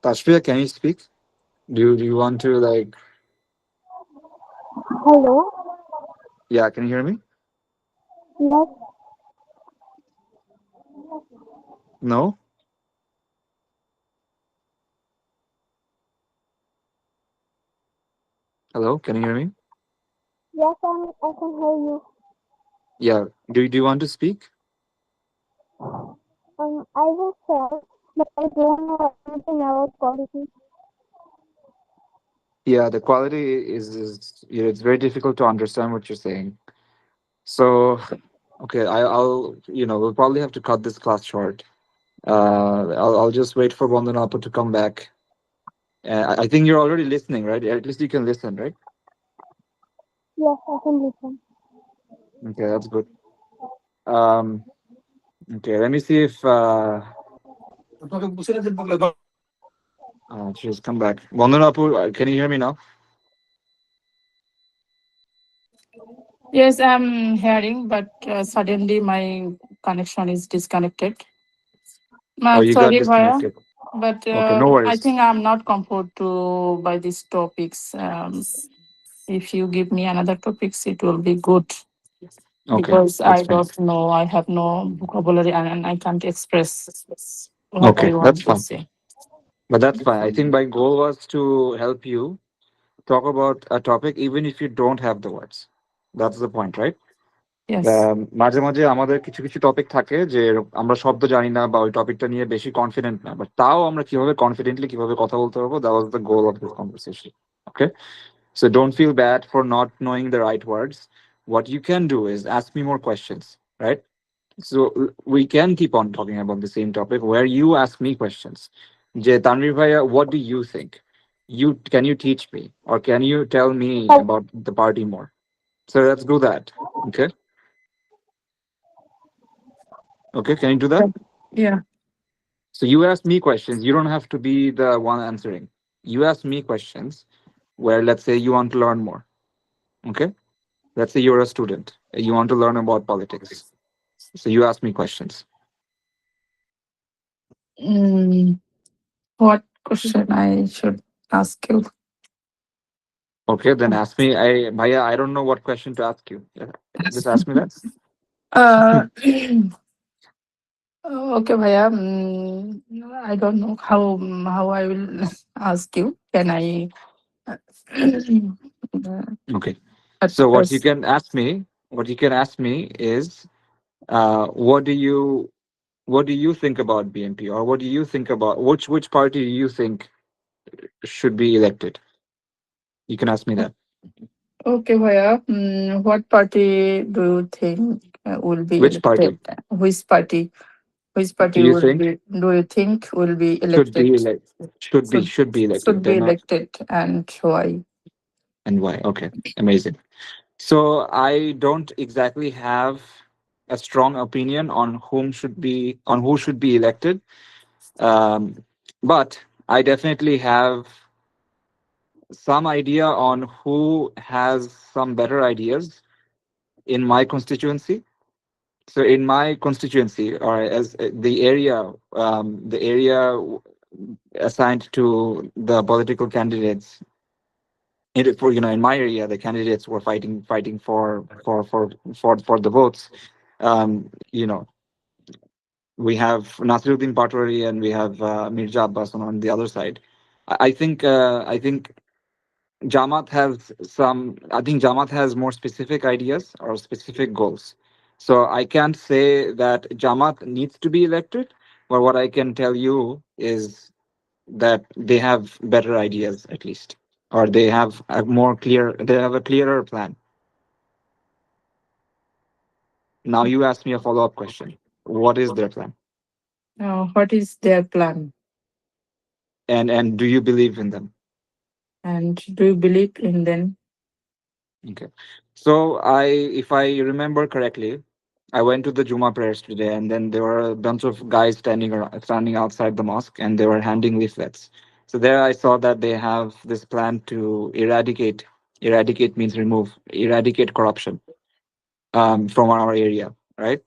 Tashpriya, can you speak? Do you want to like Hello. yeah, can you hear me? Yes. No? Hello? Can you hear me? Yes, I can hear you. Yeah. Do you want to speak? I will share, but I don't know anything about quality. Yeah, the quality is it's very difficult to understand what you're saying. So okay, I'll we'll probably have to cut this class short. I'll just wait for Bandanapu to come back. I think you're already listening, right? At least you can listen, right? Yes, I can listen. Okay, that's good. Um, okay, let me see if she's come back. Bandanapu, can you hear me now? yes, I'm hearing, but suddenly my connection is disconnected. Oh, you got Sorry, Bhaya, disconnected. but Okay, no I worries. think I'm not comfortable to by these topics. If you give me another topics, it will be good Okay, because that's I fine. don't know. I have no vocabulary and I can't express what I Okay, that's want to fine. say. But that's fine. I think my goal was to help you talk about a topic even if you don't have the words. That's the point, right? Yes, মাঝে মাঝে আমাদের কিছু কিছু topic থাকে যে আমরা শব্দ জানি না বা ওই টপিকটা নিয়ে বেশি কনফিডেন্ট না, বাট তাও আমরা কিভাবে কনফিডেন্টলি কিভাবে কথা বলতে পারবো, that was the goal of this conversation. Okay, so don't feel bad for not knowing the right words. What you can do is ask me more questions, right? So we can keep on talking about the same topic where you ask me questions. Je Tanvir Bhaiya, what do you think? Can you teach me or can you tell me Hello. about the party more? So let's do that. Okay. Okay, can you do that? Yeah. So you ask me questions. You don't have to be the one answering. You ask me questions where, let's say, you want to learn more. Okay, let's say you're a student. You want to learn about politics. So you ask me questions. Mm, what question I should ask you? Okay, then ask me. Bhaiya, I don't know what question to ask you. Yeah, just ask me that. Uh, okay, Bhaiya. I don't know how I will ask you. Can I? Okay. At So first, what you can ask me is, what do you think about BNP, or what do you think about which party do you think should be elected? You can ask me that. okay, Bhaiya. What party do you think will be Which elected? party Which party? Which do party you will think be? Do you think will be should elected? be elect Should should be elected? should be Then elected, and why? and why? Okay, amazing. So I don't exactly have a strong opinion on who should be elected, um, but I definitely have some idea on who has some better ideas in my constituency. So in my constituency, or as the area assigned to the political candidates, for in my area, the candidates were fighting for the votes. You know, we have Nasiruddin Patwari and we have Mirza Abbas on the other side. I think I think Jamaat has more specific ideas or specific goals. So I can't say that Jamaat needs to be elected, but what I can tell you is that they have better ideas at least, or they have a clearer plan. Now you ask me a follow-up question. What is their plan? What is their plan? And do you believe in them? And do you believe in them? Okay. So if I remember correctly, I went to the Juma prayers today, and then there were a bunch of guys standing outside the mosque, and they were handing leaflets. So there, I saw that they have this plan to eradicate means eradicate corruption from our area, right?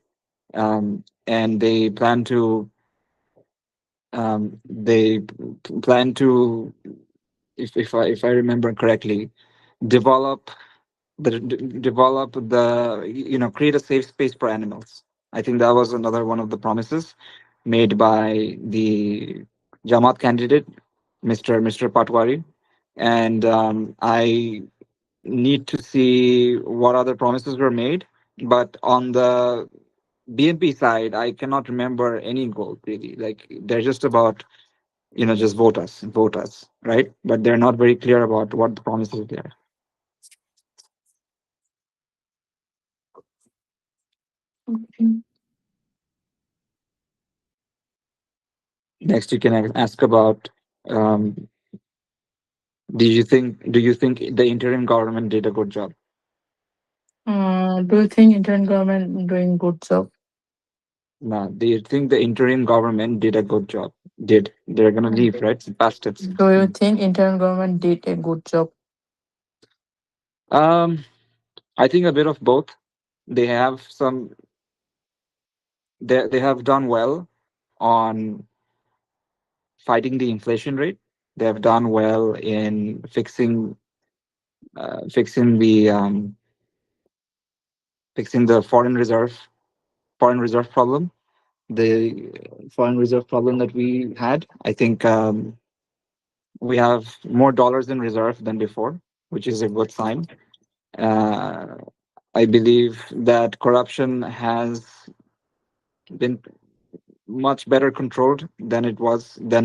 And they plan to, if I remember correctly, develop develop the create a safe space for animals. I think that was another one of the promises made by the Jamaat candidate, Mr. Patwari. And I need to see what other promises were made. But on the BNP side, I cannot remember any goal really. Like they're just about just vote us, right? But they're not very clear about what the promises there. Okay. Next, you can ask about, um, do you think the interim government did a good job? Do you think Indian government doing good job? No, do you think the interim government did a good job? They're gonna leave, right? It's past tense. Do you think Indian government did a good job? Um, I think a bit of both. They have some. They have done well on fighting the inflation rate. They have done well in fixing the foreign reserve problem, the foreign reserve problem that we had. I think we have more dollars in reserve than before, which is a good sign. Uh, I believe that corruption has been much better controlled than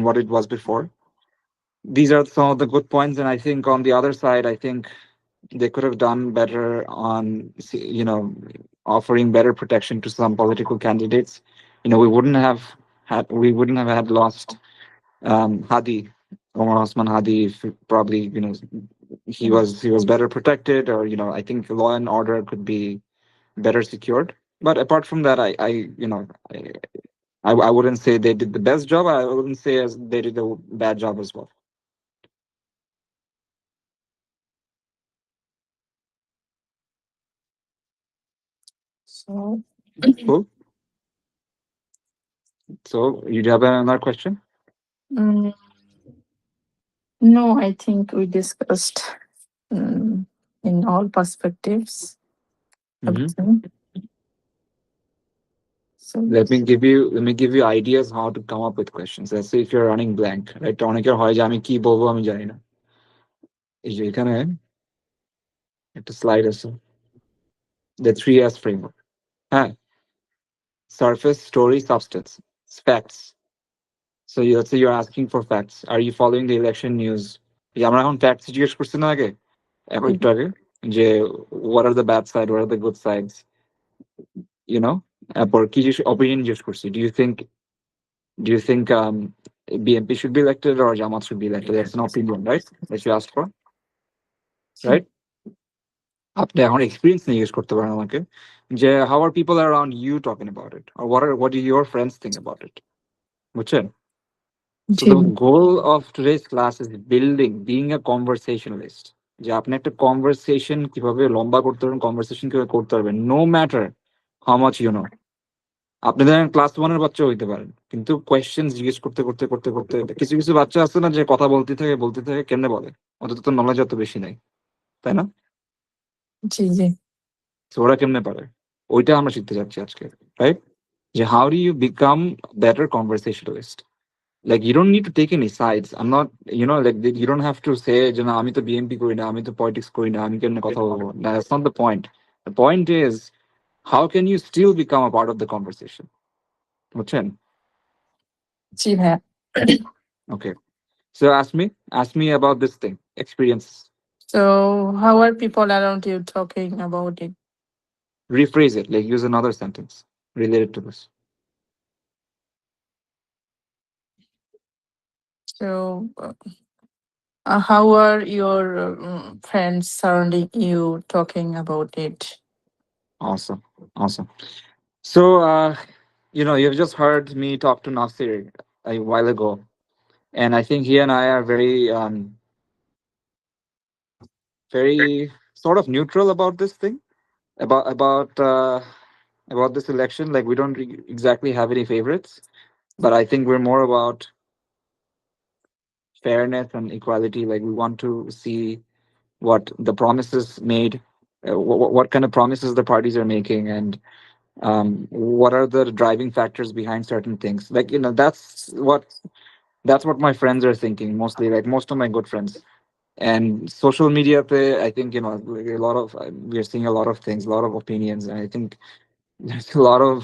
what it was before. These are some of the good points, and I think on the other side, I think they could have done better on offering better protection to some political candidates. We wouldn't have had lost Hadi, Omar Osman Hadi, if probably he was better protected, or I think law and order could be better secured. But apart from that, I wouldn't say they did the best job. I wouldn't say as they did a bad job as well. So Cool. So you have another question? mm, no, I think we discussed mm, in all perspectives Hmm. everything. So Let me give you ideas how to come up with questions. Let's say if you're running blank, right? অনেকের হয় যে আমি কি বলবো আমি জানি না। এই যে এখানে একটা স্লাইড আছে, the 3S framework. হ্যাঁ, surface, story, substance, facts. So let's say you're asking for facts. Are you following the election news? এই যে আমরা এখন facts জিজ্ঞেস করছি না আগে, এখন একটু আগে, যে what are the bad side, what are the good sides, you know? তারপর কি opinion জিজ্ঞেস করছি, do you think BNP should be elected or Jamaat should be elected? That's an opinion, right? That you asked for, right? আপনি এখন experience নিয়ে জিজ্ঞেস করতে পারেন আমাকে যে how are people around you talking about it, or what do your friends think about it? বুঝছেন? So G the goal of today's class is being a conversationalist. যে আপনি একটা কনভারসেশন কিভাবে লম্বা করতে পারবেন, কনভারসেশন কিভাবে করতে পারবেন, no matter how much you know. আপনি ধরেন ক্লাস ওয়ানের বাচ্চা হইতে পারেন, কিন্তু কোয়েশ্চেন জিজ্ঞেস করতে করতে করতে করতে কিছু কিছু বাচ্চা আছে না যে কথা বলতে থাকে, কেমনে বলে? ওদের তো নলেজ অত বেশি নাই, তাই না? জি জি So ওরা কেমনে পারে? ওইটা আমরা শিখতে যাচ্ছি আজকে, রাইট? যে how do you become better conversationalist? Like you don't need to take any sides. I'm not, like you don't have to say, আমি তো বিএনপি করি না, আমি তো পলিটিক্স করি না, আমি কেমনে কথা বলবো? That's not the point. The point is, how can you still become a part of the conversation? বুঝছেন? জি ভাইয়া। Okay. So ask me about this thing, experience. So how are people around you talking about it? Rephrase it, like use another sentence related to this. So how are your friends surrounding you talking about it? Awesome. Awesome. So, you've just heard me talk to Nasir a while ago, and I think he and I are very sort of neutral about this thing, about about uh, about this election. Like we don't exactly have any favorites, but I think we're more about fairness and equality. Like we want to see what the promises made, what kind of promises the parties are making, and what are the driving factors behind certain things. Like that's what my friends are thinking mostly. Like most of my good friends. And social media, I think like a lot of we're seeing a lot of things, a lot of opinions, and I think there's a lot of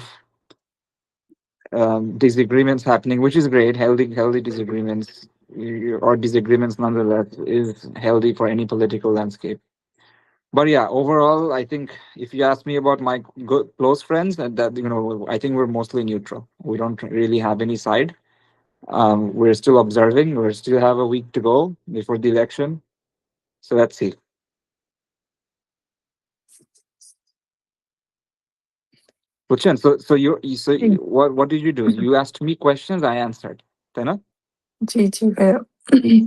disagreements happening, which is great. Healthy disagreements, or disagreements nonetheless, is healthy for any political landscape. But yeah, overall, I think if you ask me about my good close friends, and that I think we're mostly neutral. We don't really have any side. We're still observing. We still have a week to go before the election, so let's see. Puchen, G what did you do? You asked me questions, I answered. তাই না? জি জি ভাইয়া।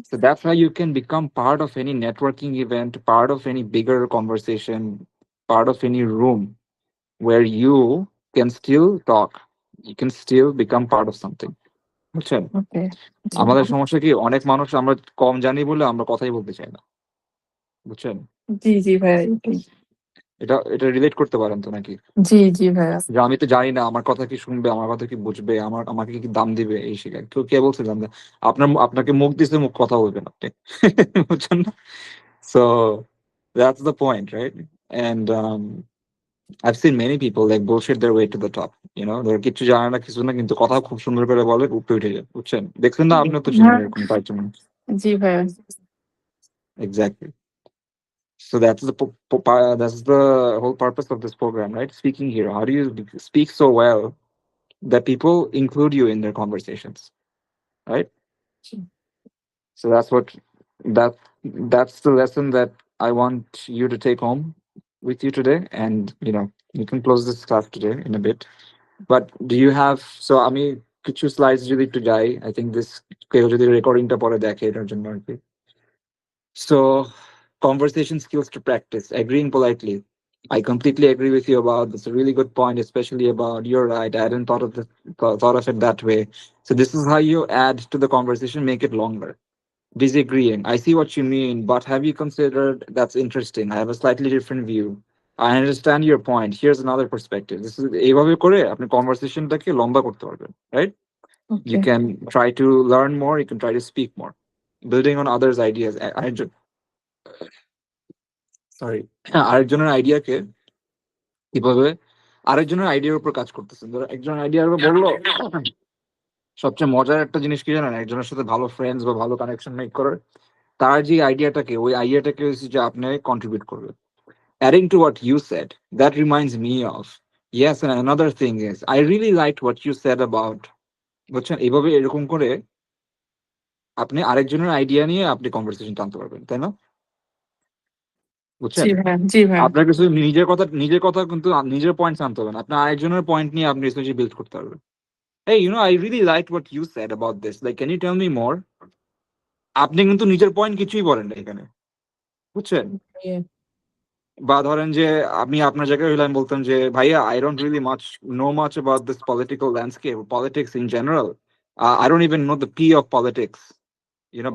So that's how you can become part of any networking event, part of any bigger conversation, part of any room where you can still talk. You can still become part of something. বুঝছেন? ওকে জি আমাদের সমস্যা কি, অনেক মানুষ আমরা কম জানি বলে আমরা কথাই বলতে চাই না। বুঝছেন? জি জি ভাইয়া এটাই। এটা রিলেট করতে পারেন তো নাকি? জি জি ভাইয়া। যে আমি তো জানি না আমার কথা কি শুনবে, আমার কথা কি বুঝবে, আমাকে কি দাম দিবে, এই শিকার কেউ কে বলছে দাম দেয়? আপনাকে মুখ দিছে, মুখ কথা বলবেন আপনি। বুঝছেন না? So that's the point, right? And I've seen many people like bullshit their way to the top. ধর কিচ্ছু জানে না, কিছু না, কিন্তু কথা খুব সুন্দর করে বলে, উপরে উঠে যায়। বুঝছেন? দেখছেন না? আপনিও তো চিনেন হ্যাঁ এরকম কয়েকজন মানুষ। জি ভাইয়া। Exactly. So that's the whole purpose of this program, right? Speaking here. How do you speak so well that people include you in their conversations, right? So that's the lesson that I want you to take home with you today. And You can close this class today in a bit. But do you have, so আমি কিছু slides যদি একটু যাই, I think this কেউ যদি রেকর্ডিংটা পরে দেখে এটার জন্য আর কি. So, conversation skills to practice, agreeing politely. I completely agree with you about this. A really good point, especially about you're right. I hadn't thought of it that way. So this is how you add to the conversation, make it longer. Disagreeing. I see what you mean, but have you considered that's interesting? I have a slightly different view. I understand your point. Here's another perspective. This is এইভাবে করে আপনি conversationটাকে লম্বা করতে পারবেন, right? You Okay. can try to learn more. You can try to speak more, building on others' ideas. Sorry আরেকজনের আইডিয়াকে কিভাবে আরেকজনের আইডিয়ার উপর কাজ করতেছেন, ধরো একজন আইডিয়ার উপর বললো, সবচেয়ে মজার একটা জিনিস কি জানেন, একজনের সাথে ভালো ফ্রেন্ডস বা ভালো কানেকশন মেক করার, তার যে আইডিয়াটাকে ওই আইডিয়াটাকে হচ্ছে যে আপনি কন্ট্রিবিউট করবে, adding to what you said, that reminds me of, yes and another thing is I really like what you said about, বুঝছেন, এইভাবে এরকম করে আপনি আরেকজনের আইডিয়া নিয়ে আপনি কনভারসেশন টানতে পারবেন, তাই না? জি বুঝছেন, ভাইয়া, জি ভাইয়া। আপনার কিছু নিজের কথা কিন্তু নিজের পয়েন্ট আনতে হবে না, আপনার আরেকজনের পয়েন্ট নিয়ে আপনি রিসোর্স বিল্ড করতে পারবেন. Hey, I really liked what you said about this. Like, can you tell me more? আপনি কিন্তু নিজের পয়েন্ট কিছুই বলেন না এখানে, বুঝছেন? Yeah. বা ধরেন যে আমি আপনার জায়গায় হইলে আমি বলতাম যে ভাইয়া, I don't really know much about this political landscape, politics in general. I don't even know the P of politics.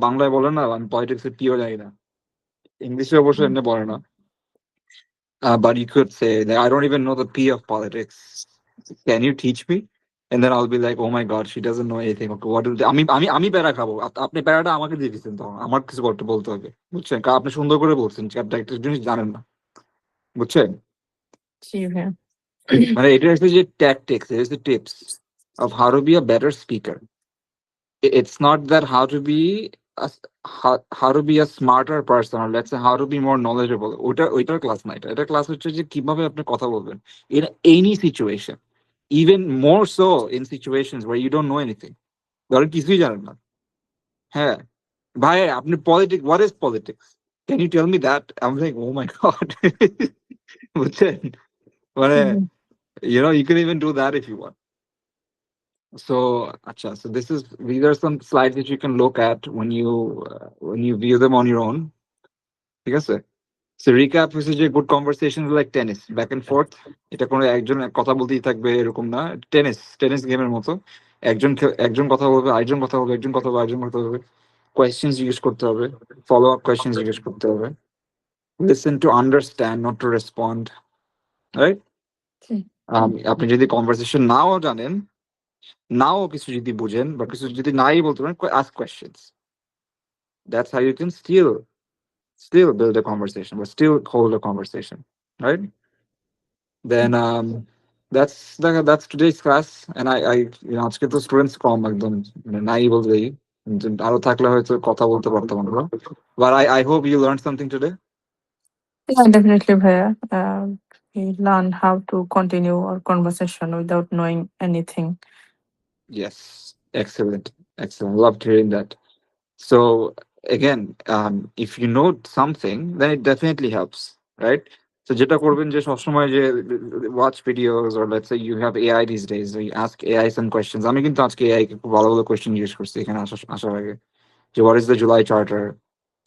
বাংলায় বলে না, আমি পলিটিক্স এর পিও জানি না, ইংলিশে অবশ্য এমনি বলে না. But you could say that I don't even know the P of politics. Can you teach me? And then I'll be like, oh my god, she doesn't know anything. Okay, what do they? আমি প্যারা খাবো, আপনি প্যারাটা আমাকে দিয়ে দিচ্ছেন, তখন আমার কিছু বলতে হবে, বুঝছেন? কারণ আপনি সুন্দর করে বলছেন যে আপনি একটা জিনিস জানেন না, বুঝছেন? জি ভাইয়া। মানে এটা হচ্ছে যে ট্যাকটিক্স, এটা হচ্ছে tips of how to be a better speaker. It's not that how to be a smarter person, or let's say how to be more knowledgeable. ওইটার ক্লাস না, এটা ক্লাস হচ্ছে যে কিভাবে আপনি কথা বলবেন in any situation, even more so in situations where you don't know anything. ধরেন কিছুই জানেন না, হ্যাঁ ভাই আপনি politics, what is politics, can you tell me that? I am like, oh my god, বুঝছেন? মানে you can even do that if you want. So acha, so these are some slides that you can look at when you view them on your own, ঠিক আছে? So recap হচ্ছে যে good conversations like tennis, back and forth. এটা কোনো একজন কথা বলতেই থাকবে এরকম না, টেনিস গেমের মতো, একজন কথা বলবে, আরেকজন কথা বলবে, একজন কথা বলবে, আরেকজন কথা বলবে, কোয়েশ্চেন্স জিজ্ঞেস করতে হবে, ফলো আপ কোয়েশ্চেন্স জিজ্ঞেস করতে হবে, listen to understand not to respond, right? আপনি যদি কনভারসেশন নাও কিছু যদি বুঝেন বা কিছু যদি নাই বলতে পারেন, ask questions. That's how you can still build a conversation, but still hold a conversation, right? Then that's today's class. And I আজকে তো স্টুডেন্টস কম, একদম নাই বলতেই, আরো থাকলে হয়তো কথা বলতে পারতাম আমরা. But I hope you learned something today. Yeah, definitely ভাইয়া. We learn how to continue our conversation without knowing anything. Yes, excellent, loved hearing that. So again, if you know something, then it definitely helps, right? So যেটা করবেন যে সবসময় যে watch videos, or let's say you have AI these days, so you ask AI some questions. আমি কিন্তু আজকে AI কে খুব ভালো ভালো কোয়েশ্চেন জিজ্ঞেস করছি এখানে আসার আগে, যে what is the July Charter?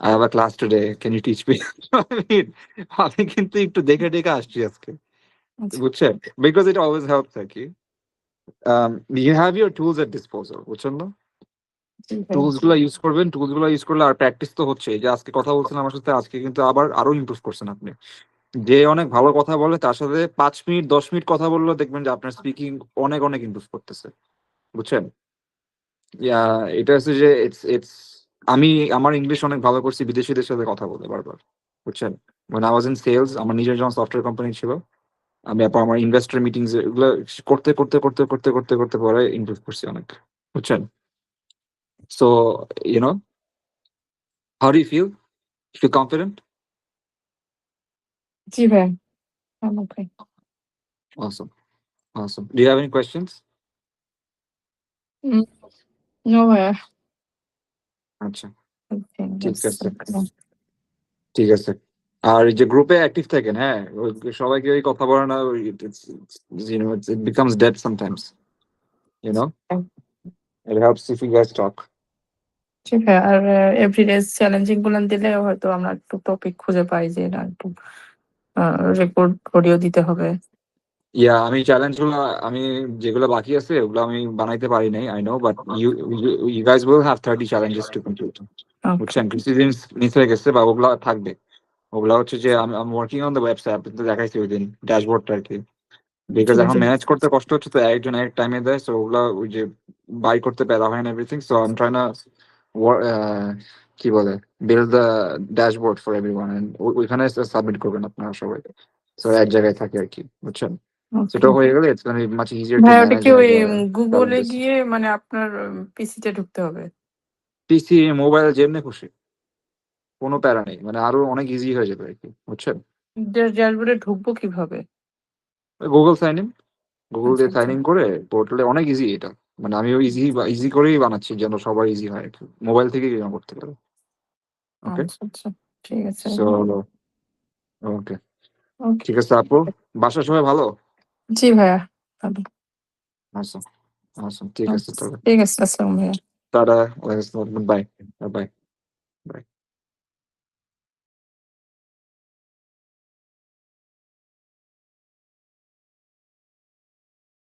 I have a class today. Can you teach me? I mean, আমি কিন্তু একটু দেখে দেখে আসছি আজকে, বুঝছেন? Because it always helps আর কি. You have your tools at disposal, বুঝছেন না? জি ভাইয়া। টুলস গুলো ইউজ করবেন, টুলস গুলো ইউজ করলে, আর প্র্যাকটিস তো হচ্ছে, যে আজকে কথা বলছেন আমার সাথে, আজকে কিন্তু আবার আরো ইমপ্রুভ করছেন আপনি. যে অনেক ভালো কথা বলে তার সাথে 5 মিনিট 10 মিনিট কথা বললেও দেখবেন যে আপনার স্পিকিং অনেক অনেক ইমপ্রুভ করতেছে, বুঝছেন? এটা হচ্ছে যে ইটস আমি আমার ইংলিশ অনেক ভালো করছি বিদেশিদের সাথে কথা বলে বারবার, বুঝছেন? when I was in sales, আমার নিজের যখন সফটওয়্যার কোম্পানি ছিল, আমি আমার ইনভেস্টর মিটিংস এগুলো করতে করতে করতে করতে করতে করতে পরে ইমপ্রুভ করছি অনেক, বুঝছেন? So you know, how do you feel confident? জি ভাইয়া, I'm okay. Awesome. Do you have any questions? Mm, No ভাইয়া, আচ্ছা, I think ঠিক that's আছে, okay. ঠিক আছে. আর এই যে গ্রুপে অ্যাক্টিভ থাকেন, হ্যাঁ, সবাইকে ওই কথা বলে না, it becomes dead sometimes, you know. It helps if you guys talk. ঠিক আছে, আর এভরিডে চ্যালেঞ্জিং গুলো দিলে হয়তো আমরা একটু টপিক খুঁজে পাই যে না একটু রেকর্ড অডিও দিতে হবে। আমি চ্যালেঞ্জ গুলো, আমি যেগুলো বাকি আছে ওগুলো আমি বানাইতে পারি নাই, I know, but you guys will have 30 challenges to complete. বুঝছেন, কিছু জিনিস মিস হয়ে গেছে বা ওগুলা থাকবে। ওগুলা হচ্ছে যে আমি ওয়ার্কিং অন দ্য ওয়েবসাইট, আপনি তো দেখাইছি ওই দিন ড্যাশবোর্ডটা আর কি, বিকজ ঠিক এখন আছে। ম্যানেজ করতে কষ্ট হচ্ছে, তো একজন এক টাইমে দেয়, সো ওগুলা ওই যে বাই করতে পেরা হয় না everything, so I am trying না কি বলে build the dashboard for everyone, and ওইখানে সাবমিট করবেন আপনারা সবাই, সো এক জায়গায় থাকে আর কি, বুঝছেন। সেটা হয়ে গেলে it's gonna be much easier two ভাই ওটা ম্যানেজ কি ওই গুগলে challenges. গিয়ে মানে আপনার পিসিতে ঢুকতে হবে? পিসি, মোবাইল, যেমনি খুশি, কোনো প্যারা নেই, মানে আরো অনেক ইজি হয়ে যাবে আর কি, বুঝছেন। ড্যাশবোর্ডে ঢুকবো কিভাবে? গুগল সাইন ইন, গুগল আচ্ছা দিয়ে সাইন ইন করে পোর্টালে, অনেক ইজি এটা, মানে আমি ইজি করেই বানাচ্ছি যেন সবার ইজি হয় আর কি, মোবাইল থেকে করতে পারে। ওকে, আচ্ছা আচ্ছা, ঠিক আছে। সো ওকে, ওকে, ঠিক আছে আপু, বাসার সবাই ভালো? জি ভাইয়া ভালো। আচ্ছা, আচ্ছা, ঠিক আছে, তবে ঠিক আছে, আসসালাম ভাইয়া। Tata, bye bye.